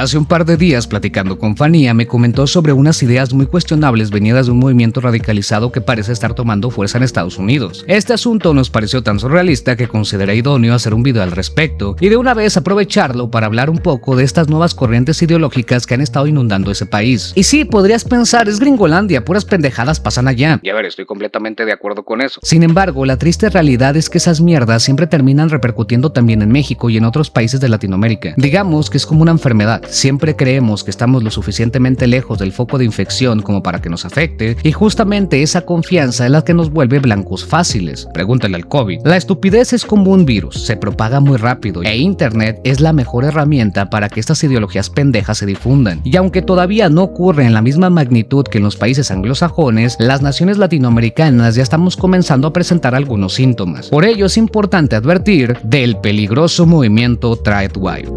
Hace un par de días, platicando con Fania, me comentó sobre unas ideas muy cuestionables venidas de un movimiento radicalizado que parece estar tomando fuerza en Estados Unidos. Este asunto nos pareció tan surrealista que consideré idóneo hacer un video al respecto y de una vez aprovecharlo para hablar un poco de estas nuevas corrientes ideológicas que han estado inundando ese país. Y sí, podrías pensar, es Gringolandia, puras pendejadas pasan allá. Y a ver, estoy completamente de acuerdo con eso. Sin embargo, la triste realidad es que esas mierdas siempre terminan repercutiendo también en México y en otros países de Latinoamérica. Digamos que es como una enfermedad. Siempre creemos que estamos lo suficientemente lejos del foco de infección como para que nos afecte, y justamente esa confianza es la que nos vuelve blancos fáciles. Pregúntale al COVID. La estupidez es como un virus, se propaga muy rápido, e Internet es la mejor herramienta para que estas ideologías pendejas se difundan. Y aunque todavía no ocurre en la misma magnitud que en los países anglosajones, las naciones latinoamericanas ya estamos comenzando a presentar algunos síntomas. Por ello es importante advertir del peligroso movimiento TradWife.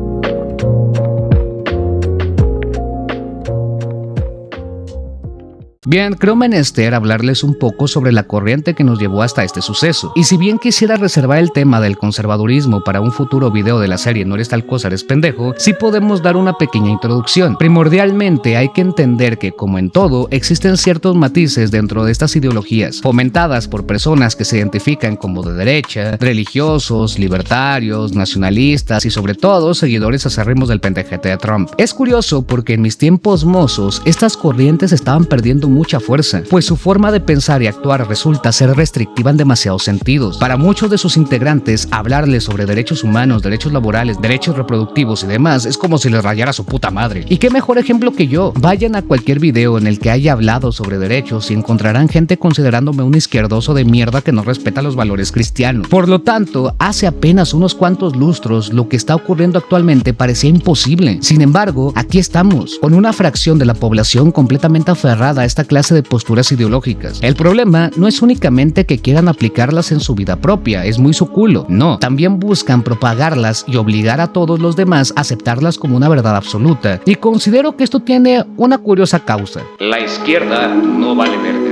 Bien, creo menester hablarles un poco sobre la corriente que nos llevó hasta este suceso. Y si bien quisiera reservar el tema del conservadurismo para un futuro video de la serie No eres tal cosa, eres pendejo, sí podemos dar una pequeña introducción. Primordialmente hay que entender que, como en todo, existen ciertos matices dentro de estas ideologías, fomentadas por personas que se identifican como de derecha, religiosos, libertarios, nacionalistas y sobre todo seguidores acérrimos del pendejete de Trump. Es curioso porque en mis tiempos mozos, estas corrientes estaban perdiendo mucha fuerza, pues su forma de pensar y actuar resulta ser restrictiva en demasiados sentidos. Para muchos de sus integrantes, hablarles sobre derechos humanos, derechos laborales, derechos reproductivos y demás es como si les rayara su puta madre. Y qué mejor ejemplo que yo. Vayan a cualquier video en el que haya hablado sobre derechos y encontrarán gente considerándome un izquierdoso de mierda que no respeta los valores cristianos. Por lo tanto, hace apenas unos cuantos lustros, lo que está ocurriendo actualmente parecía imposible. Sin embargo, aquí estamos, con una fracción de la población completamente aferrada a esta clase de posturas ideológicas. El problema no es únicamente que quieran aplicarlas en su vida propia, es muy su culo. No, también buscan propagarlas y obligar a todos los demás a aceptarlas como una verdad absoluta. Y considero que esto tiene una curiosa causa. La izquierda no vale verga.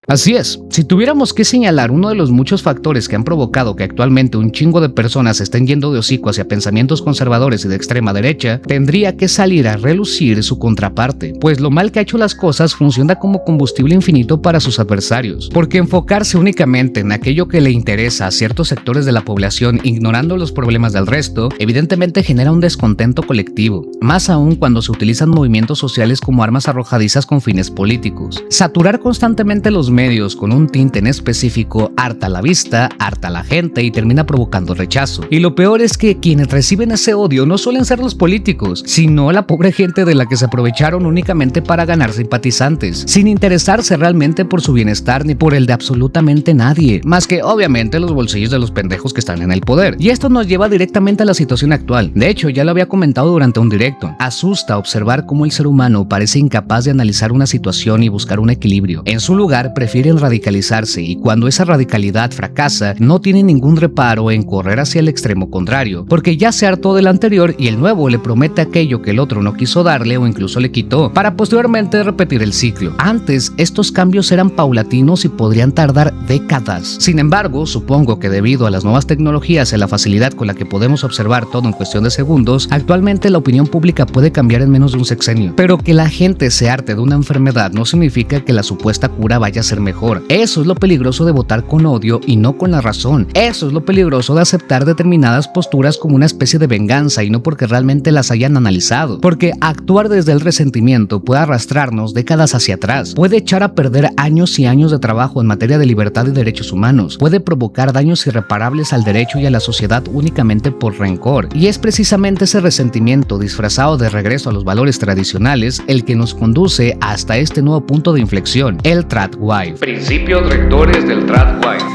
Así es, si tuviéramos que señalar uno de los muchos factores que han provocado que actualmente un chingo de personas estén yendo de hocico hacia pensamientos conservadores y de extrema derecha, tendría que salir a relucir su contraparte, pues lo mal que ha hecho las cosas funciona como combustible infinito para sus adversarios, porque enfocarse únicamente en aquello que le interesa a ciertos sectores de la población ignorando los problemas del resto, evidentemente genera un descontento colectivo, más aún cuando se utilizan movimientos sociales como armas arrojadizas con fines políticos. Saturar constantemente los medios con un tinte en específico harta la vista, harta la gente y termina provocando rechazo. Y lo peor es que quienes reciben ese odio no suelen ser los políticos, sino la pobre gente de la que se aprovecharon únicamente para ganar simpatizantes, sin interesarse realmente por su bienestar ni por el de absolutamente nadie, más que obviamente los bolsillos de los pendejos que están en el poder. Y esto nos lleva directamente a la situación actual. De hecho, ya lo había comentado durante un directo. Asusta observar cómo el ser humano parece incapaz de analizar una situación y buscar un equilibrio. En su lugar, prefieren radicalizarse y cuando esa radicalidad fracasa, no tienen ningún reparo en correr hacia el extremo contrario, porque ya se hartó del anterior y el nuevo le promete aquello que el otro no quiso darle o incluso le quitó, para posteriormente repetir el ciclo. Antes, estos cambios eran paulatinos y podrían tardar décadas. Sin embargo, supongo que debido a las nuevas tecnologías y a la facilidad con la que podemos observar todo en cuestión de segundos, actualmente la opinión pública puede cambiar en menos de un sexenio. Pero que la gente se harte de una enfermedad no significa que la supuesta cura vaya a ser mejor. Eso es lo peligroso de votar con odio y no con la razón. Eso es lo peligroso de aceptar determinadas posturas como una especie de venganza y no porque realmente las hayan analizado. Porque actuar desde el resentimiento puede arrastrarnos décadas hacia atrás, puede echar a perder años y años de trabajo en materia de libertad y derechos humanos, puede provocar daños irreparables al derecho y a la sociedad únicamente por rencor. Y es precisamente ese resentimiento disfrazado de regreso a los valores tradicionales el que nos conduce hasta este nuevo punto de inflexión, el TradWife. Principios rectores del TradWife.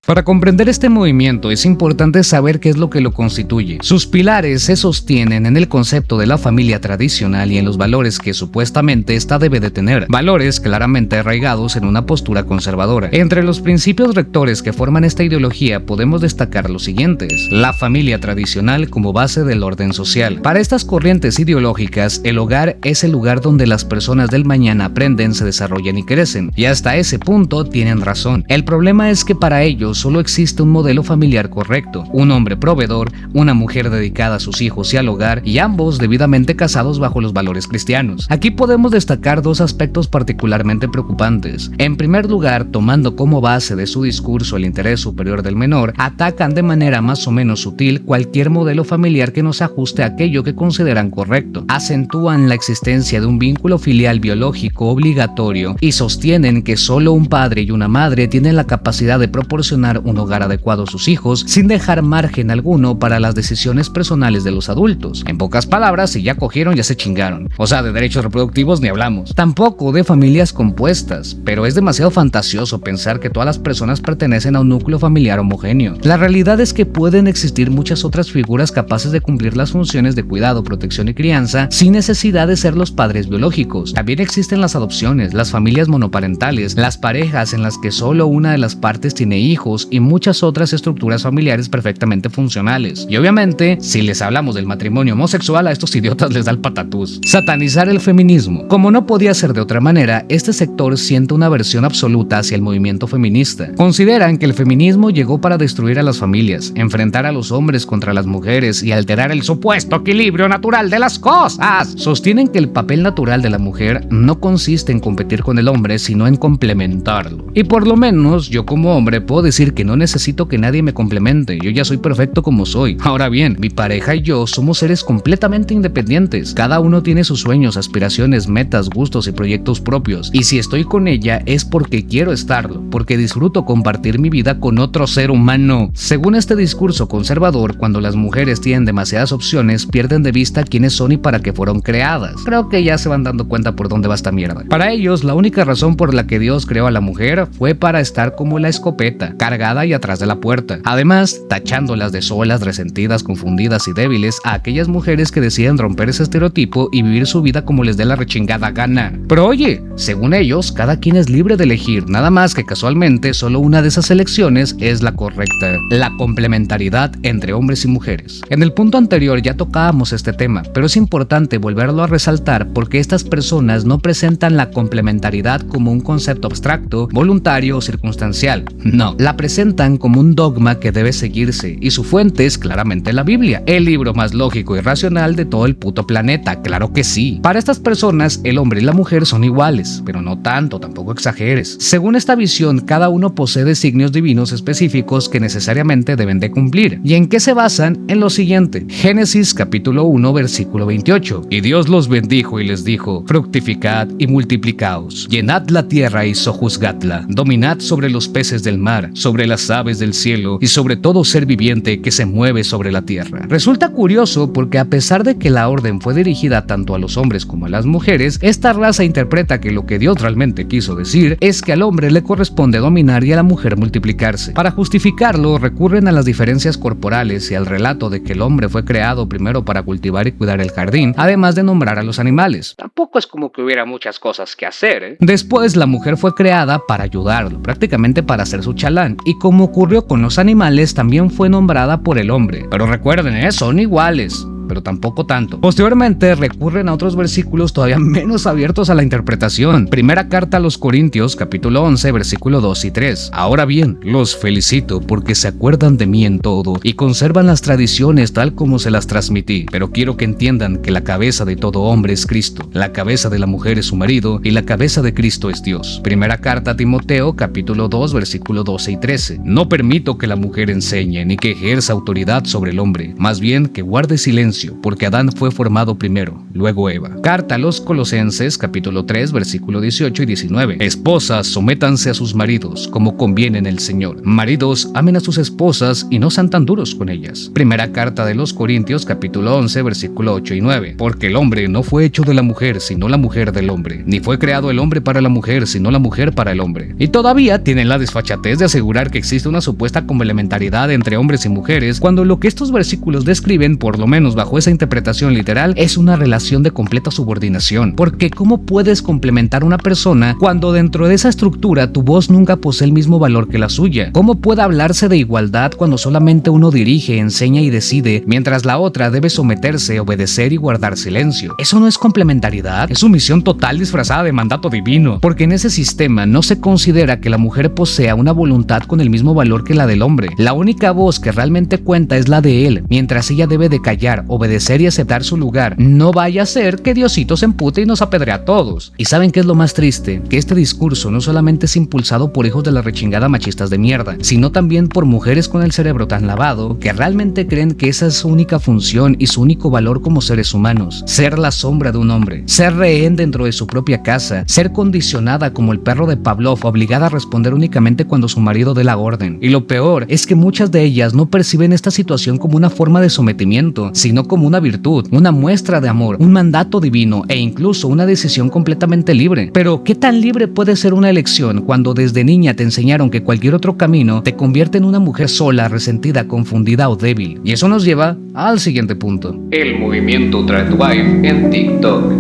Para comprender este movimiento es importante saber qué es lo que lo constituye. Sus pilares se sostienen en el concepto de la familia tradicional y en los valores que supuestamente ésta debe de tener, valores claramente arraigados en una postura conservadora. Entre los principios rectores que forman esta ideología podemos destacar los siguientes: la familia tradicional como base del orden social. Para estas corrientes ideológicas, el hogar es el lugar donde las personas del mañana aprenden, se desarrollan y crecen, y hasta ese punto tienen razón. El problema es que para ellos solo existe un modelo familiar correcto, un hombre proveedor, una mujer dedicada a sus hijos y al hogar, y ambos debidamente casados bajo los valores cristianos. Aquí podemos destacar dos aspectos particularmente preocupantes. En primer lugar, tomando como base de su discurso el interés superior del menor, atacan de manera más o menos sutil cualquier modelo familiar que no se ajuste a aquello que consideran correcto. Acentúan la existencia de un vínculo filial biológico obligatorio y sostienen que solo un padre y una madre tienen la capacidad de proporcionar un hogar adecuado a sus hijos sin dejar margen alguno para las decisiones personales de los adultos. En pocas palabras, si ya cogieron, ya se chingaron. O sea, de derechos reproductivos ni hablamos. Tampoco de familias compuestas, pero es demasiado fantasioso pensar que todas las personas pertenecen a un núcleo familiar homogéneo. La realidad es que pueden existir muchas otras figuras capaces de cumplir las funciones de cuidado, protección y crianza sin necesidad de ser los padres biológicos. También existen las adopciones, las familias monoparentales, las parejas en las que solo una de las partes tiene hijos y muchas otras estructuras familiares perfectamente funcionales. Y obviamente, si les hablamos del matrimonio homosexual, a estos idiotas les da el patatús. Satanizar el feminismo. Como no podía ser de otra manera, este sector siente una aversión absoluta hacia el movimiento feminista. Consideran que el feminismo llegó para destruir a las familias, enfrentar a los hombres contra las mujeres y alterar el supuesto equilibrio natural de las cosas. Sostienen que el papel natural de la mujer no consiste en competir con el hombre, sino en complementarlo. Y por lo menos, yo como hombre puedo decir que no necesito que nadie me complemente, yo ya soy perfecto como soy. Ahora bien, mi pareja y yo somos seres completamente independientes. Cada uno tiene sus sueños, aspiraciones, metas, gustos y proyectos propios. Y si estoy con ella es porque quiero estarlo, porque disfruto compartir mi vida con otro ser humano. Según este discurso conservador, cuando las mujeres tienen demasiadas opciones, pierden de vista quiénes son y para qué fueron creadas. Creo que ya se van dando cuenta por dónde va esta mierda. Para ellos, la única razón por la que Dios creó a la mujer fue para estar como la escopeta, cargada y atrás de la puerta. Además, tachándolas de solas, resentidas, confundidas y débiles a aquellas mujeres que deciden romper ese estereotipo y vivir su vida como les dé la rechingada gana. Pero oye, según ellos, cada quien es libre de elegir, nada más que casualmente solo una de esas elecciones es la correcta: la complementariedad entre hombres y mujeres. En el punto anterior ya tocábamos este tema, pero es importante volverlo a resaltar porque estas personas no presentan la complementariedad como un concepto abstracto, voluntario o circunstancial. No, la presentan como un dogma que debe seguirse, y su fuente es claramente la Biblia, el libro más lógico y racional de todo el puto planeta, claro que sí. Para estas personas, el hombre y la mujer son iguales, pero no tanto, tampoco exageres. Según esta visión, cada uno posee designios divinos específicos que necesariamente deben de cumplir. ¿Y en qué se basan? En lo siguiente: Génesis capítulo 1 versículo 28. Y Dios los bendijo y les dijo: fructificad y multiplicaos, llenad la tierra y sojuzgadla, dominad sobre los peces del mar, sobre las aves del cielo y sobre todo ser viviente que se mueve sobre la tierra. Resulta curioso porque a pesar de que la orden fue dirigida tanto a los hombres como a las mujeres, esta raza interpreta que lo que Dios realmente quiso decir es que al hombre le corresponde dominar y a la mujer multiplicarse. Para justificarlo, recurren a las diferencias corporales y al relato de que el hombre fue creado primero para cultivar y cuidar el jardín, además de nombrar a los animales. Tampoco es como que hubiera muchas cosas que hacer, ¿eh? Después, la mujer fue creada para ayudarlo, prácticamente para ser su chalán, y como ocurrió con los animales, también fue nombrada por el hombre. Pero recuerden, son iguales, pero tampoco tanto. Posteriormente recurren a otros versículos todavía menos abiertos a la interpretación. Primera carta a los Corintios, capítulo 11, versículo 2 y 3. Ahora bien, los felicito porque se acuerdan de mí en todo y conservan las tradiciones tal como se las transmití, pero quiero que entiendan que la cabeza de todo hombre es Cristo, la cabeza de la mujer es su marido y la cabeza de Cristo es Dios. Primera carta a Timoteo, capítulo 2, versículo 12 y 13. No permito que la mujer enseñe ni que ejerza autoridad sobre el hombre, más bien que guarde silencio, porque Adán fue formado primero, luego Eva. Carta a los Colosenses, capítulo 3, versículo 18 y 19. Esposas, sométanse a sus maridos, como conviene en el Señor. Maridos, amen a sus esposas y no sean tan duros con ellas. Primera carta de los Corintios, capítulo 11, versículo 8 y 9. Porque el hombre no fue hecho de la mujer, sino la mujer del hombre. Ni fue creado el hombre para la mujer, sino la mujer para el hombre. Y todavía tienen la desfachatez de asegurar que existe una supuesta complementariedad entre hombres y mujeres, cuando lo que estos versículos describen, por lo menos bajo esa interpretación literal, es una relación de completa subordinación. Porque ¿cómo puedes complementar a una persona cuando dentro de esa estructura tu voz nunca posee el mismo valor que la suya? ¿Cómo puede hablarse de igualdad cuando solamente uno dirige, enseña y decide, mientras la otra debe someterse, obedecer y guardar silencio? ¿Eso no es complementariedad? Es sumisión total disfrazada de mandato divino, porque en ese sistema no se considera que la mujer posea una voluntad con el mismo valor que la del hombre. La única voz que realmente cuenta es la de él, mientras ella debe de callar, obedecer y aceptar su lugar. No vaya a ser que Diosito se empute y nos apedrea a todos. ¿Y saben qué es lo más triste? Que este discurso no solamente es impulsado por hijos de la rechingada machistas de mierda, sino también por mujeres con el cerebro tan lavado que realmente creen que esa es su única función y su único valor como seres humanos: ser la sombra de un hombre, ser rehén dentro de su propia casa, ser condicionada como el perro de Pavlov, obligada a responder únicamente cuando su marido dé la orden. Y lo peor es que muchas de ellas no perciben esta situación como una forma de sometimiento, sino como una virtud, una muestra de amor, un mandato divino e incluso una decisión completamente libre. Pero ¿qué tan libre puede ser una elección cuando desde niña te enseñaron que cualquier otro camino te convierte en una mujer sola, resentida, confundida o débil? Y eso nos lleva al siguiente punto: el movimiento Tradwife en TikTok.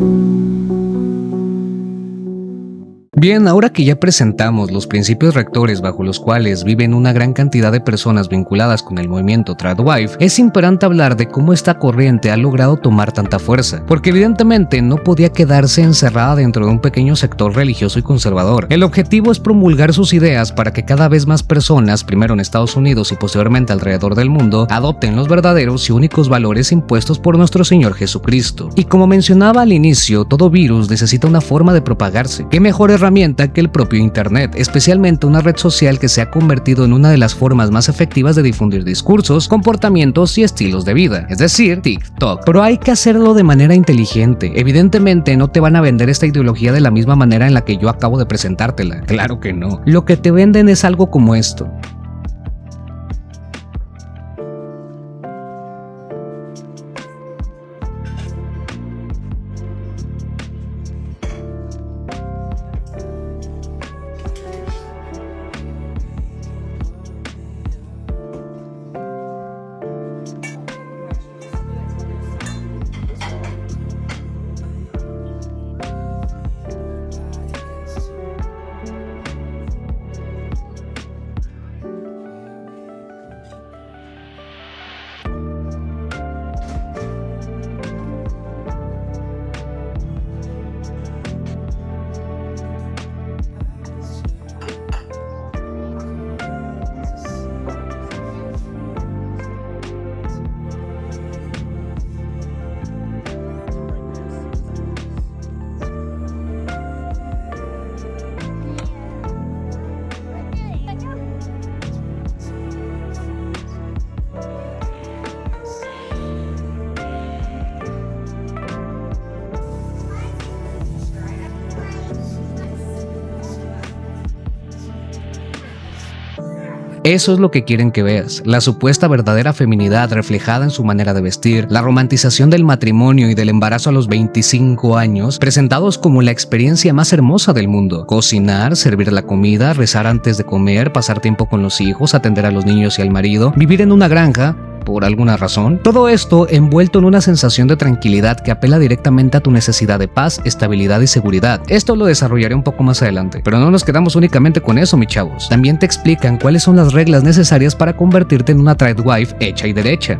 Bien, ahora que ya presentamos los principios rectores bajo los cuales viven una gran cantidad de personas vinculadas con el movimiento Tradwife, es imperante hablar de cómo esta corriente ha logrado tomar tanta fuerza, porque evidentemente no podía quedarse encerrada dentro de un pequeño sector religioso y conservador. El objetivo es promulgar sus ideas para que cada vez más personas, primero en Estados Unidos y posteriormente alrededor del mundo, adopten los verdaderos y únicos valores impuestos por nuestro Señor Jesucristo. Y como mencionaba al inicio, todo virus necesita una forma de propagarse. ¿Qué mejor herramienta que el propio Internet, especialmente una red social que se ha convertido en una de las formas más efectivas de difundir discursos, comportamientos y estilos de vida, es decir, TikTok? Pero hay que hacerlo de manera inteligente. Evidentemente no te van a vender esta ideología de la misma manera en la que yo acabo de presentártela. Claro que no. Lo que te venden es algo como esto: Eso es lo que quieren que veas: la supuesta verdadera feminidad reflejada en su manera de vestir, la romantización del matrimonio y del embarazo a los 25 años, presentados como la experiencia más hermosa del mundo. Cocinar, servir la comida, rezar antes de comer, pasar tiempo con los hijos, atender a los niños y al marido, vivir en una granja, por alguna razón. Todo esto envuelto en una sensación de tranquilidad que apela directamente a tu necesidad de paz, estabilidad y seguridad. Esto lo desarrollaré un poco más adelante, pero no nos quedamos únicamente con eso, mis chavos. También te explican cuáles son las reglas necesarias para convertirte en una Tradwife hecha y derecha.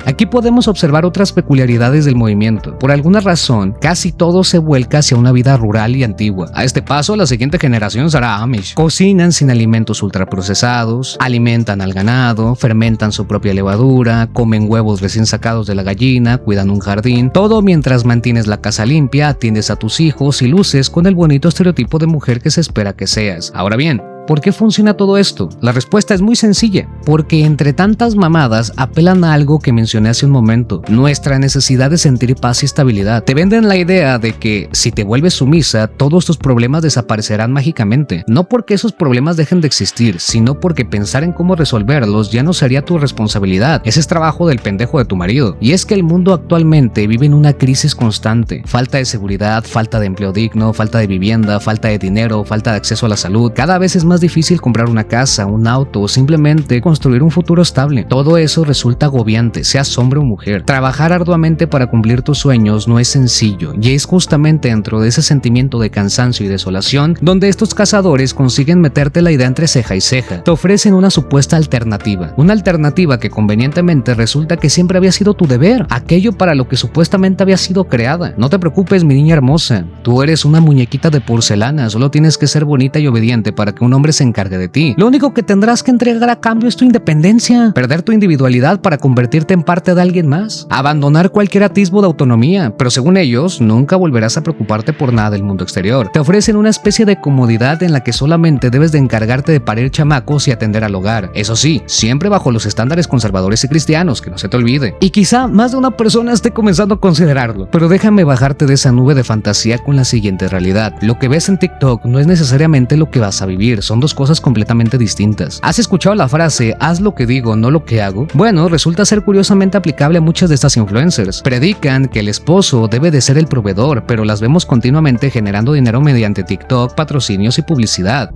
Aquí podemos observar otras peculiaridades del movimiento. Por alguna razón, casi todo se vuelca hacia una vida rural y antigua. A este paso, la siguiente generación será Amish. Cocinan sin alimentos ultraprocesados, alimentan al ganado, fermentan su propia levadura, comen huevos recién sacados de la gallina, cuidan un jardín, todo mientras mantienes la casa limpia, atiendes a tus hijos y luces con el bonito estereotipo de mujer que se espera que seas. Ahora bien, ¿Por qué funciona todo esto? La respuesta es muy sencilla, porque entre tantas mamadas apelan a algo que mencioné hace un momento, nuestra necesidad de sentir paz y estabilidad. Te venden la idea de que si te vuelves sumisa, todos tus problemas desaparecerán mágicamente, no porque esos problemas dejen de existir, sino porque pensar en cómo resolverlos ya no sería tu responsabilidad. Ese es trabajo del pendejo de tu marido. Y es que el mundo actualmente vive en una crisis constante, falta de seguridad, falta de empleo digno, falta de vivienda, falta de dinero, falta de acceso a la salud. Cada vez es más difícil comprar una casa, un auto o simplemente construir un futuro estable. Todo eso resulta agobiante, seas hombre o mujer. Trabajar arduamente para cumplir tus sueños no es sencillo, y es justamente dentro de ese sentimiento de cansancio y desolación donde estos cazadores consiguen meterte la idea entre ceja y ceja. Te ofrecen una supuesta alternativa, una alternativa que convenientemente resulta que siempre había sido tu deber, aquello para lo que supuestamente había sido creada. No te preocupes, mi niña hermosa, tú eres una muñequita de porcelana, solo tienes que ser bonita y obediente para que un hombre se encargue de ti. Lo único que tendrás que entregar a cambio es tu independencia, perder tu individualidad para convertirte en parte de alguien más, abandonar cualquier atisbo de autonomía, pero según ellos, nunca volverás a preocuparte por nada del mundo exterior. Te ofrecen una especie de comodidad en la que solamente debes de encargarte de parir chamacos y atender al hogar. Eso sí, siempre bajo los estándares conservadores y cristianos, que no se te olvide. Y quizá más de una persona esté comenzando a considerarlo, pero déjame bajarte de esa nube de fantasía con la siguiente realidad. Lo que ves en TikTok no es necesariamente lo que vas a vivir, son dos cosas completamente distintas. ¿Has escuchado la frase, haz lo que digo, no lo que hago? Bueno, resulta ser curiosamente aplicable a muchas de estas influencers. Predican que el esposo debe de ser el proveedor, pero las vemos continuamente generando dinero mediante TikTok, patrocinios y publicidad.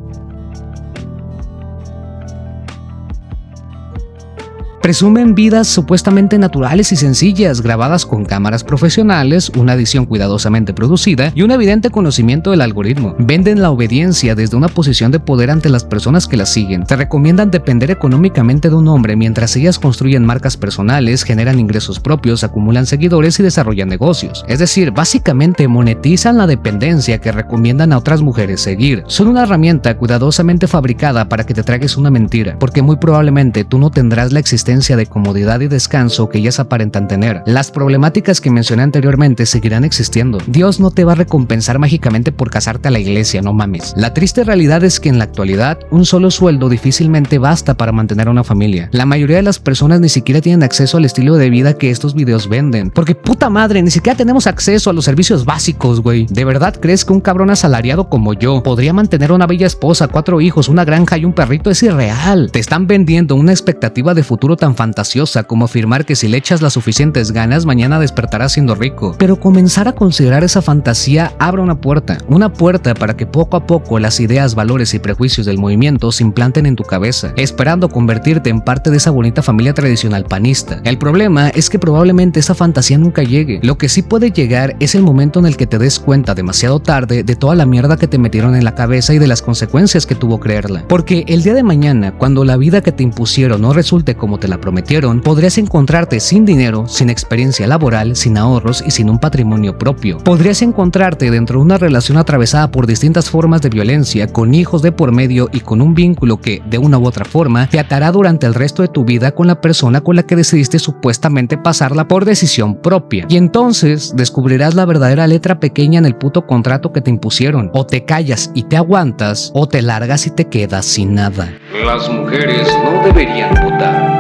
Presumen vidas supuestamente naturales y sencillas, grabadas con cámaras profesionales, una edición cuidadosamente producida y un evidente conocimiento del algoritmo. Venden la obediencia desde una posición de poder ante las personas que las siguen. Te recomiendan depender económicamente de un hombre mientras ellas construyen marcas personales, generan ingresos propios, acumulan seguidores y desarrollan negocios. Es decir, básicamente monetizan la dependencia que recomiendan a otras mujeres seguir. Son una herramienta cuidadosamente fabricada para que te tragues una mentira, porque muy probablemente tú no tendrás la existencia de comodidad y descanso que ellas aparentan tener. Las problemáticas que mencioné anteriormente seguirán existiendo. Dios no te va a recompensar mágicamente por casarte a la iglesia, no mames. La triste realidad es que en la actualidad, un solo sueldo difícilmente basta para mantener a una familia. La mayoría de las personas ni siquiera tienen acceso al estilo de vida que estos videos venden. Porque puta madre, ni siquiera tenemos acceso a los servicios básicos, güey. ¿De verdad crees que un cabrón asalariado como yo podría mantener una bella esposa, 4 hijos, una granja y un perrito? Es irreal. Te están vendiendo una expectativa de futuro tan fantasiosa como afirmar que si le echas las suficientes ganas mañana despertarás siendo rico. Pero comenzar a considerar esa fantasía abre una puerta para que poco a poco las ideas, valores y prejuicios del movimiento se implanten en tu cabeza, esperando convertirte en parte de esa bonita familia tradicional panista. El problema es que probablemente esa fantasía nunca llegue. Lo que sí puede llegar es el momento en el que te des cuenta demasiado tarde de toda la mierda que te metieron en la cabeza y de las consecuencias que tuvo creerla. Porque el día de mañana, cuando la vida que te impusieron no resulte como te la prometieron, podrías encontrarte sin dinero, sin experiencia laboral, sin ahorros y sin un patrimonio propio. Podrías encontrarte dentro de una relación atravesada por distintas formas de violencia, con hijos de por medio y con un vínculo que, de una u otra forma, te atará durante el resto de tu vida con la persona con la que decidiste supuestamente pasarla por decisión propia. Y entonces descubrirás la verdadera letra pequeña en el puto contrato que te impusieron. O te callas y te aguantas, o te largas y te quedas sin nada. Las mujeres no deberían votar.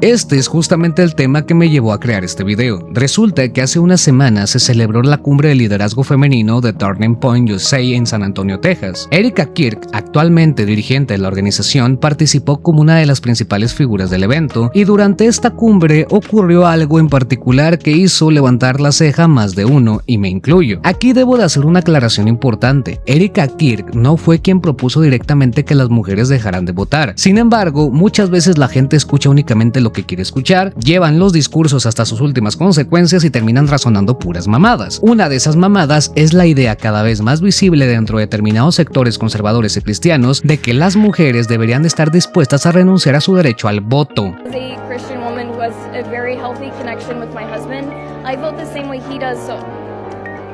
Este es justamente el tema que me llevó a crear este video. Resulta que hace unas semanas se celebró la cumbre de liderazgo femenino de Turning Point USA en San Antonio, Texas. Erika Kirk, actualmente dirigente de la organización, participó como una de las principales figuras del evento, y durante esta cumbre ocurrió algo en particular que hizo levantar la ceja más de uno, y me incluyo. Aquí debo de hacer una aclaración importante. Erika Kirk no fue quien propuso directamente que las mujeres dejaran de votar. Sin embargo, muchas veces la gente escucha únicamente lo que quiere escuchar, llevan los discursos hasta sus últimas consecuencias y terminan razonando puras mamadas. Una de esas mamadas es la idea cada vez más visible dentro de determinados sectores conservadores y cristianos de que las mujeres deberían estar dispuestas a renunciar a su derecho al voto.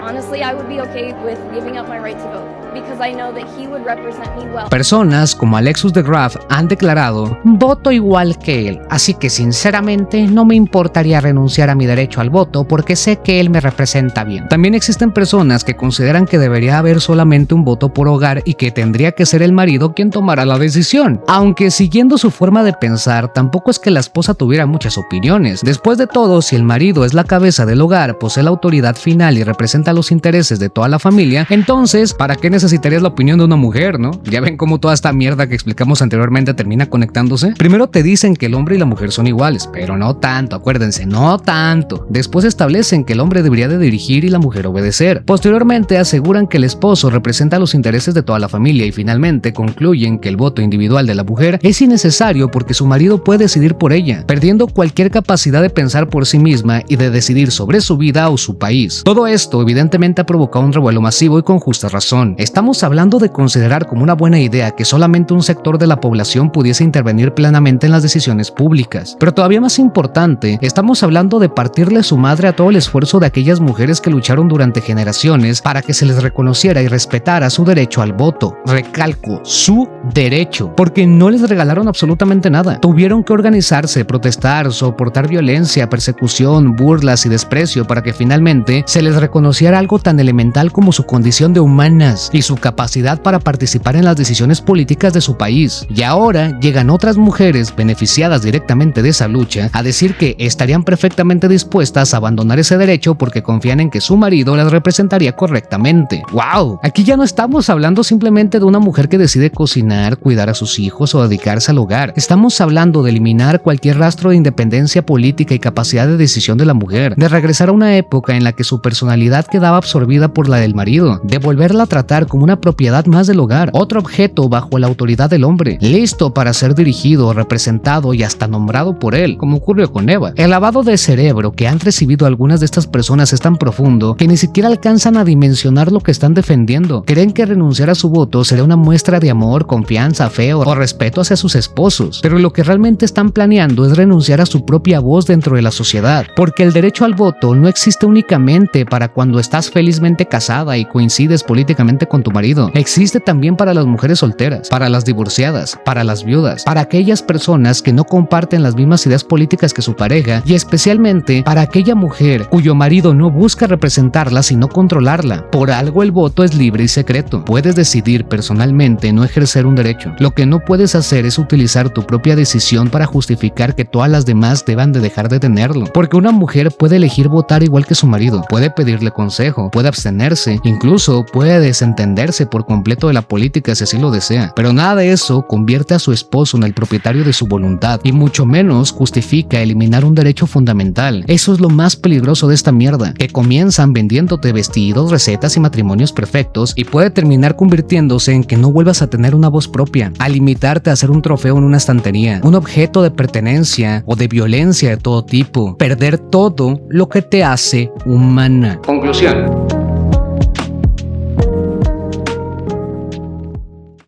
Honestly, I would be okay with giving up my right to vote because I know that he would represent me well. Personas como Alexus de Graaf han declarado: voto igual que él, así que sinceramente no me importaría renunciar a mi derecho al voto porque sé que él me representa bien. También existen personas que consideran que debería haber solamente un voto por hogar y que tendría que ser el marido quien tomara la decisión. Aunque siguiendo su forma de pensar, tampoco es que la esposa tuviera muchas opiniones. Después de todo, si el marido es la cabeza del hogar, posee la autoridad final y representa los intereses de toda la familia, entonces, ¿para qué necesitarías la opinión de una mujer, no? ¿Ya ven cómo toda esta mierda que explicamos anteriormente termina conectándose? Primero te dicen que el hombre y la mujer son iguales, pero no tanto, acuérdense, no tanto. Después establecen que el hombre debería de dirigir y la mujer obedecer. Posteriormente aseguran que el esposo representa los intereses de toda la familia y finalmente concluyen que el voto individual de la mujer es innecesario porque su marido puede decidir por ella, perdiendo cualquier capacidad de pensar por sí misma y de decidir sobre su vida o su país. Todo esto evidentemente ha provocado un revuelo masivo y con justa razón. Estamos hablando de considerar como una buena idea que solamente un sector de la población pudiese intervenir plenamente en las decisiones públicas. Pero todavía más importante, estamos hablando de partirle su madre a todo el esfuerzo de aquellas mujeres que lucharon durante generaciones para que se les reconociera y respetara su derecho al voto. Recalco, su derecho, porque no les regalaron absolutamente nada. Tuvieron que organizarse, protestar, soportar violencia, persecución, burlas y desprecio para que finalmente se les reconociera algo tan elemental como su condición de humanas y su capacidad para participar en las decisiones políticas de su país. Y ahora llegan otras mujeres beneficiadas directamente de esa lucha a decir que estarían perfectamente dispuestas a abandonar ese derecho porque confían en que su marido las representaría correctamente. ¡Wow! Aquí ya no estamos hablando simplemente de una mujer que decide cocinar, cuidar a sus hijos o dedicarse al hogar. Estamos hablando de eliminar cualquier rastro de independencia política y capacidad de decisión de la mujer, de regresar a una época en la que su personalidad quedaba absorbida por la del marido, de volverla a tratar como una propiedad más del hogar, otro objeto bajo la autoridad del hombre, listo para ser dirigido, representado y hasta nombrado por él, como ocurrió con Eva. El lavado de cerebro que han recibido algunas de estas personas es tan profundo que ni siquiera alcanzan a dimensionar lo que están defendiendo. Creen que renunciar a su voto será una muestra de amor, confianza, fe o respeto hacia sus esposos, pero lo que realmente están planeando es renunciar a su propia voz dentro de la sociedad, porque el derecho al voto no existe únicamente para cuando estás felizmente casada y coincides políticamente con tu marido. Existe también para las mujeres solteras, para las divorciadas, para las viudas, para aquellas personas que no comparten las mismas ideas políticas que su pareja y especialmente para aquella mujer cuyo marido no busca representarla sino controlarla. Por algo el voto es libre y secreto. Puedes decidir personalmente no ejercer un derecho. Lo que no puedes hacer es utilizar tu propia decisión para justificar que todas las demás deban de dejar de tenerlo. Porque una mujer puede elegir votar igual que su marido, puede pedirle consejo, puede abstenerse, incluso puede desentenderse por completo de la política si así lo desea. Pero nada de eso convierte a su esposo en el propietario de su voluntad y mucho menos justifica eliminar un derecho fundamental. Eso es lo más peligroso de esta mierda, que comienzan vendiéndote vestidos, recetas y matrimonios perfectos y puede terminar convirtiéndose en que no vuelvas a tener una voz propia, a limitarte a ser un trofeo en una estantería, un objeto de pertenencia o de violencia de todo tipo, perder todo lo que te hace humana. Conclusión.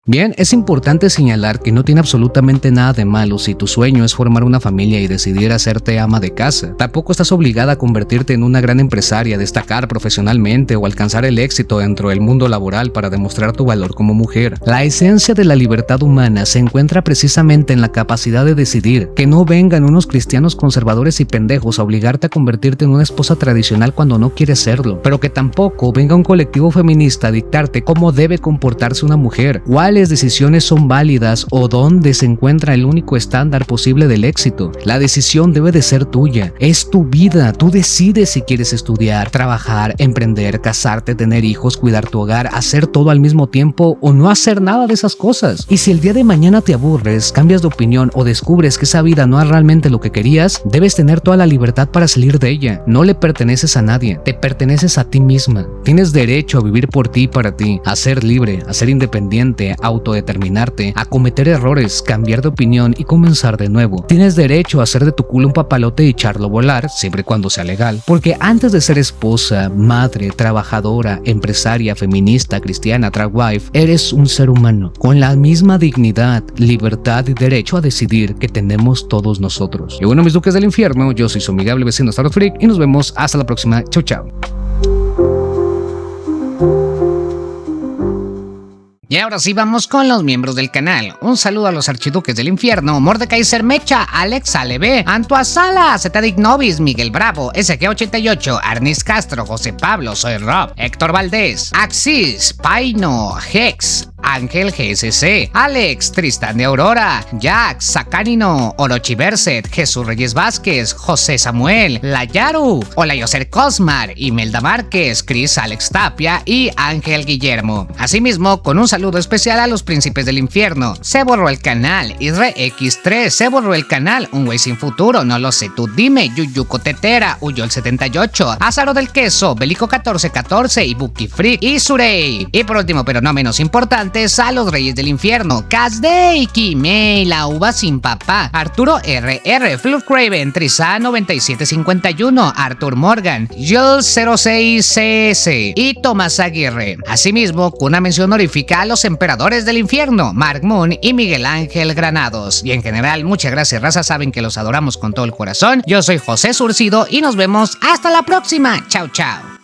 Bien, es importante señalar que no tiene absolutamente nada de malo si tu sueño es formar una familia y decidir hacerte ama de casa. Tampoco estás obligada a convertirte en una gran empresaria, destacar profesionalmente o alcanzar el éxito dentro del mundo laboral para demostrar tu valor como mujer. La esencia de la libertad humana se encuentra precisamente en la capacidad de decidir, que no vengan unos cristianos conservadores y pendejos a obligarte a convertirte en una esposa tradicional cuando no quieres serlo, pero que tampoco venga un colectivo feminista a dictarte cómo debe comportarse una mujer, cuáles decisiones son válidas o dónde se encuentra el único estándar posible del éxito. La decisión debe de ser tuya, es tu vida, tú decides si quieres estudiar, trabajar, emprender, casarte, tener hijos, cuidar tu hogar, hacer todo al mismo tiempo o no hacer nada de esas cosas. Y si el día de mañana te aburres, cambias de opinión o descubres que esa vida no es realmente lo que querías, debes tener toda la libertad para salir de ella. No le perteneces a nadie, te perteneces a ti misma. Tienes derecho a vivir por ti y para ti, a ser libre, a ser independiente, a autodeterminarte, a cometer errores, cambiar de opinión y comenzar de nuevo. Tienes derecho a hacer de tu culo un papalote y echarlo a volar, siempre y cuando sea legal, porque antes de ser esposa, madre, trabajadora, empresaria, feminista, cristiana, drag wife, eres un ser humano, con la misma dignidad, libertad y derecho a decidir que tenemos todos nosotros. Y bueno, mis duques del infierno, yo soy su amigable vecino Starfreak y nos vemos hasta la próxima. Chau, chau. Y ahora sí vamos con los miembros del canal. Un saludo a los archiduques del infierno: Mordecai Sermecha, Alex Aleve, Antua Sala, Zetadik Novis, Miguel Bravo, SG88, Arnis Castro, José Pablo, Soy Rob, Héctor Valdés, Axis, Paino, Hex, Ángel GSC, Alex, Tristán de Aurora, Jax, Sacanino, Orochi Berset, Jesús Reyes Vázquez, José Samuel, Layaru, Olayoser Cosmar, Imelda Márquez, Chris Alex Tapia y Ángel Guillermo. Asimismo, con un saludo especial a los príncipes del infierno: se borró el canal, Isre X3, se borró el canal, Un Güey Sin Futuro, No Lo Sé Tú Dime, Yuyuco Tetera, Uyol 78, Azaro del Queso, Bélico 1414 y Buki Freak y Surey. Y por último, pero no menos importante, a los Reyes del Infierno: Kazdei, Kimei, La Uva Sin Papá, Arturo RR, Fluff Craven, Trisa 9751, Arthur Morgan, Jules 06CS y Tomás Aguirre. Asimismo, con una mención honorífica a los Emperadores del Infierno: Mark Moon y Miguel Ángel Granados. Y en general, muchas gracias, raza, saben que los adoramos con todo el corazón. Yo soy José Surcido y nos vemos hasta la próxima. Chao, chao.